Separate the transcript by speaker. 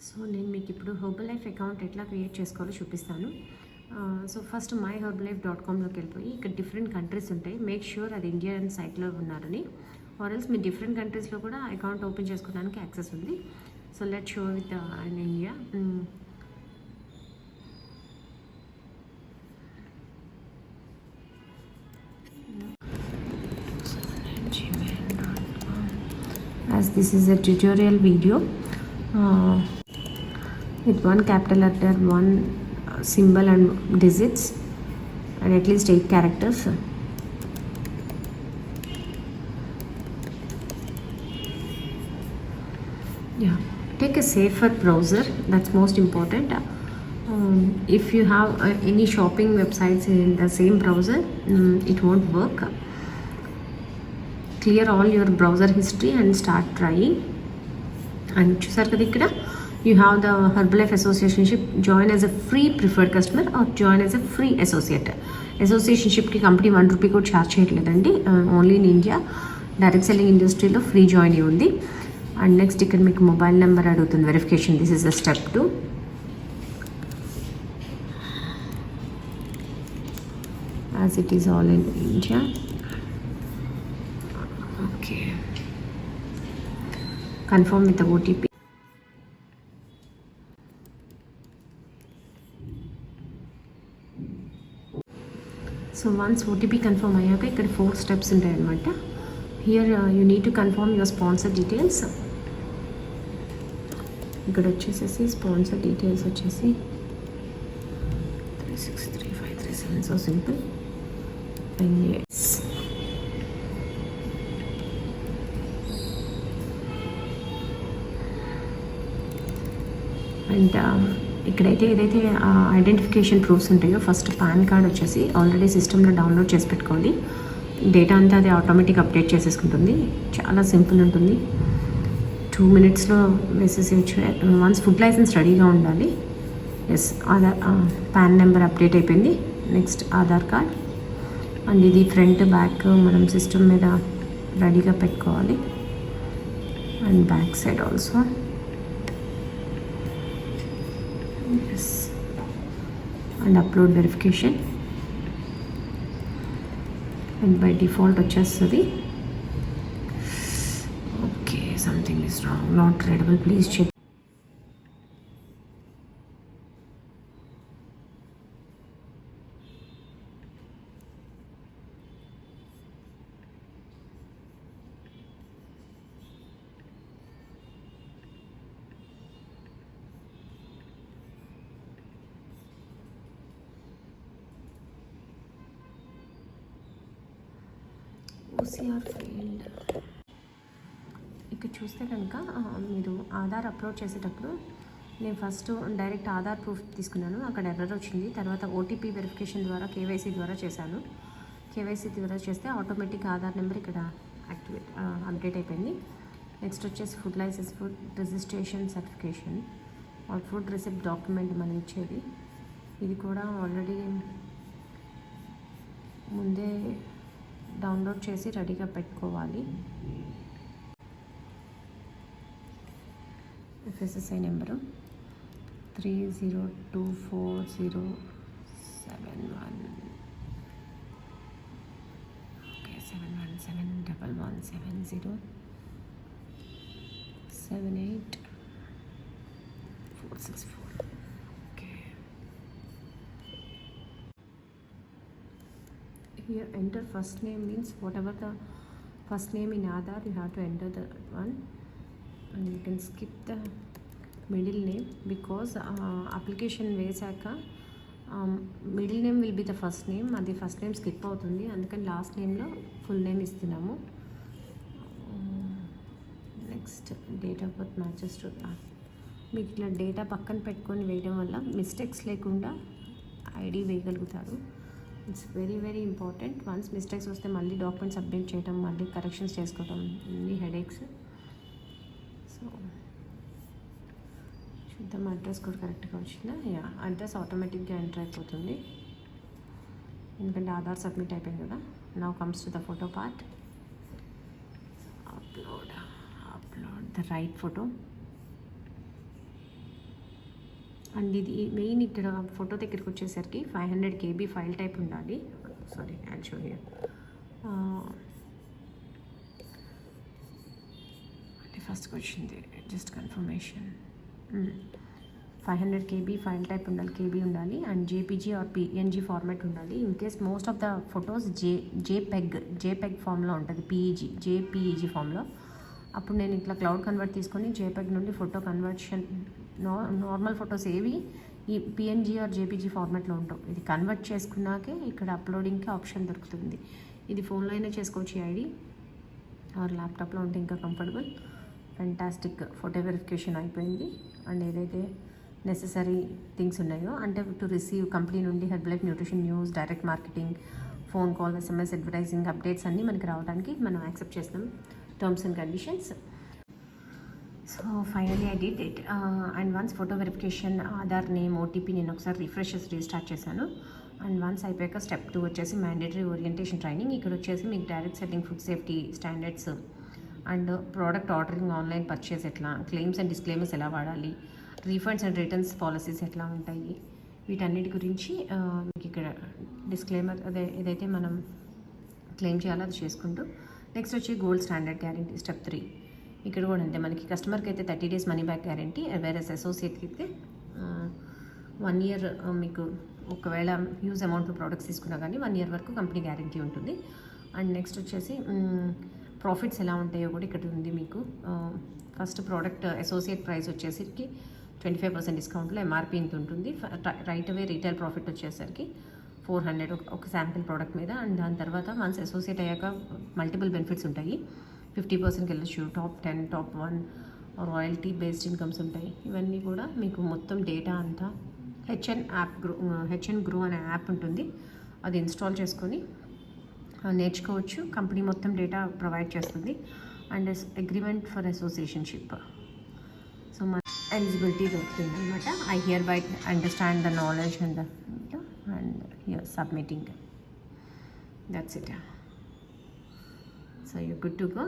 Speaker 1: So నేను మీకు ఇప్పుడు హెర్బలైఫ్ అకౌంట్ ఎట్లా క్రియేట్ చేసుకోవాలో చూపిస్తాను. సో ఫస్ట్ myherbalife.comలోకి వెళ్ళిపోయి ఇక్కడ డిఫరెంట్ కంట్రీస్ ఉంటాయి. మేక్ ష్యూర్ అది ఇండియన్ సైట్లో ఉన్నారని, ఆర్ఎల్స్ మీ డిఫరెంట్ కంట్రీస్లో కూడా అకౌంట్ ఓపెన్ చేసుకోవడానికి యాక్సెస్ ఉంది. So let show with in India. As this is a tutorial video with one capital letter, one symbol and digits, and at least 8 characters. Yeah, take a safer browser, that's most important. If you have any shopping websites in the same browser, it won't work. Clear all your browser history and start trying. And చూసారు కదా ఇక్కడ you have the Herbalife associationship, join as a free preferred customer or join as a free associate. అసోసియేషన్షిప్కి company 1 rupee కూడా charge చేయట్లేదండి. Only in India direct selling ఇండస్ట్రీలో free join ఉంది. And next ఇక్కడ మీకు మొబైల్ నెంబర్ అడుగుతుంది verification. This is the step 2. As it is all in India. Okay, confirm with the OTP. So once OTP confirm అయ్యాక ఇక్కడ 4 steps ఉంటాయి అన్నమాట. Here you need to confirm your sponsor details. ఇక్కడ వచ్చేసేసి sponsor details వచ్చేసి 363537. So simple. And yes, and ఇక్కడైతే ఏదైతే identification proofs ఉంటాయో ఫస్ట్ పాన్ కార్డ్ వచ్చేసి ఆల్రెడీ సిస్టంలో డౌన్లోడ్ చేసి పెట్టుకోండి. డేటా అంతా అది ఆటోమేటిక్ అప్డేట్ చేసేసుకుంటుంది. చాలా సింపుల్ ఉంటుంది, 2 minutesలో వేసేసేయచ్చు. వన్స్ ఫుడ్ లైసెన్స్ రెడీగా ఉండాలి. Yes, Aadhaar PAN number update అయిపోయింది. Next Aadhaar card. అండ్ ఇది ఫ్రంట్ బ్యాక్ మనం సిస్టమ్ మీద రెడీగా పెట్టుకోవాలి. And back side also. Yes. And upload verification. And by default వచ్చేస్తుంది. Okay, something is wrong, not readable, please check. OCR field ఇక్కడ చూస్తే కనుక మీరు ఆధార్ అప్లోడ్ చేసేటప్పుడు నేను ఫస్ట్ డైరెక్ట్ ఆధార్ ప్రూఫ్ తీసుకున్నాను, అక్కడ ఎర్రర్ వచ్చింది. తర్వాత ఓటీపీ వెరిఫికేషన్ ద్వారా కేవైసీ ద్వారా చేశాను. కేవైసీ ద్వారా చేస్తే ఆటోమేటిక్ ఆధార్ నెంబర్ ఇక్కడ అప్డేట్ అయిపోయింది. నెక్స్ట్ వచ్చేసి food licence, food registration certification or food receipt document మనం ఇచ్చేది. ఇది కూడా ఆల్రెడీ ముందే డౌన్లోడ్ చేసి రెడీగా పెట్టుకోవాలి. FSSI number 302407 okay 7171170 okay. Here enter first name means whatever the first name in Aadhaar you have to enter that one, and you can skip the middle name because application వేసాక middle name will be the first name. అది first name skip అవుతుంది, అందుకని last నేమ్లో full name ఇస్తున్నాము. Next date of birth matches to మీకు ఇట్లా data పక్కన పెట్టుకొని వేయడం వల్ల మిస్టేక్స్ లేకుండా ఐడి వేయగలుగుతారు. It's very very important. Once mistakes వస్తే మళ్ళీ డాక్యుమెంట్స్ అప్డేట్ చేయడం, మళ్ళీ కరెక్షన్స్ చేసుకోవడం, అన్ని హెడేక్స్. సో చూద్దాం అడ్రస్ కూడా కరెక్ట్గా వచ్చిందా. యా, అడ్రస్ ఆటోమేటిక్గా ఎంటర్ అయిపోతుంది ఎందుకంటే ఆధార్ సబ్మిట్ అయిపోయింది కదా. Now comes to the photo part. Upload the right photo. And ఇది మెయిన్ ఇక్కడ ఫోటో దగ్గరికి వచ్చేసరికి 500 KB ఫైల్ టైప్ ఉండాలి. Sorry, I show here. అంటే ఫస్ట్కి వచ్చింది just confirmation. 500 KB file type ఉండాలి, KB ఉండాలి. And JPG or PNG format ఉండాలి. In case most of the photos JPEG ఫామ్లో ఉంటుంది, JPEG ఫామ్లో. అప్పుడు నేను ఇట్లా క్లౌడ్ కన్వర్ట్ తీసుకొని JPEG నుండి ఫోటో కన్వర్షన్, నార్మల్ ఫొటోస్ ఏవి ఈ PNG ఆర్ JPG ఫార్మాట్లో ఉంటాం. ఇది కన్వర్ట్ చేసుకున్నాకే ఇక్కడ అప్లోడింగ్కి ఆప్షన్ దొరుకుతుంది. ఇది ఫోన్లో అయినా చేసుకోవచ్చు ఐడి, ఆర్ ల్యాప్టాప్లో ఉంటే ఇంకా కంఫర్టబుల్. ఫెంటాస్టిక్ ఫోటో వెరిఫికేషన్ అయిపోయింది. అండ్ ఏదైతే నెససరీ థింగ్స్ ఉన్నాయో, అంటే టు రిసీవ్ కంపెనీ నుండి Herbalife nutrition news, direct marketing, phone call, SMS advertising updates అన్నీ మనకి రావడానికి మనం యాక్సెప్ట్ చేస్తాం terms and conditions. So finally I did it. And once photo verification, Aadhaar name, OTP నేను ఒకసారి రీస్టార్ట్ చేశాను. అండ్ వన్స్ అయిపోయాక స్టెప్ 2 వచ్చేసి మ్యాండేటరీ ఓరియంటేషన్ ట్రైనింగ్. ఇక్కడ వచ్చేసి మీకు direct setting, food safety standards, and product ordering, online purchase ఎట్లా, claims and disclaimers ఎలా వాడాలి, రీఫండ్స్ అండ్ రిటర్న్స్ పాలసీస్ ఎట్లా ఉంటాయి, వీటన్నిటి గురించి మీకు ఇక్కడ డిస్క్లైమర్, ఏదైతే మనం క్లెయిమ్ చేయాలో అది చేసుకుంటూ. నెక్స్ట్ వచ్చి గోల్డ్ స్టాండర్డ్ గ్యారంటీ స్టెప్ 3. ఇక్కడ కూడా అంతే, మనకి కస్టమర్కి అయితే 30 days money back guarantee, whereas అసోసియేట్కి అయితే 1 year మీకు ఒకవేళ హ్యూజ్ అమౌంట్లో ప్రోడక్ట్స్ తీసుకున్నా కానీ 1 year వరకు కంపెనీ గ్యారంటీ ఉంటుంది. అండ్ నెక్స్ట్ వచ్చేసి ప్రాఫిట్స్ ఎలా ఉంటాయో కూడా ఇక్కడ ఉంది మీకు. ఫస్ట్ ప్రోడక్ట్ అసోసియేట్ ప్రైస్ వచ్చేసరికి 25% డిస్కౌంట్లో MRP ఇంత ఉంటుంది. రైట్ అవే రీటైల్ ప్రాఫిట్ వచ్చేసరికి 400 ఒక శాంపిల్ ప్రోడక్ట్ మీద. అండ్ దాని తర్వాత వన్స్ అసోసియేట్ అయ్యాక మల్టిపుల్ బెనిఫిట్స్ ఉంటాయి. 50% వెళ్ళచ్చు, top 10, top 1, royalty based incomes ఉంటాయి. ఇవన్నీ కూడా మీకు మొత్తం డేటా అంతా HN Grow అనే యాప్ ఉంటుంది, అది ఇన్స్టాల్ చేసుకొని నేర్చుకోవచ్చు. కంపెనీ మొత్తం డేటా ప్రొవైడ్ చేస్తుంది. అండ్ అగ్రిమెంట్ ఫర్ అసోసియేషన్షిప్, సో మన ఎలిజిబిలిటీ దొరుకుతుంది అనమాట. I here by understand the knowledge and here submitting, that's it. So you good to go.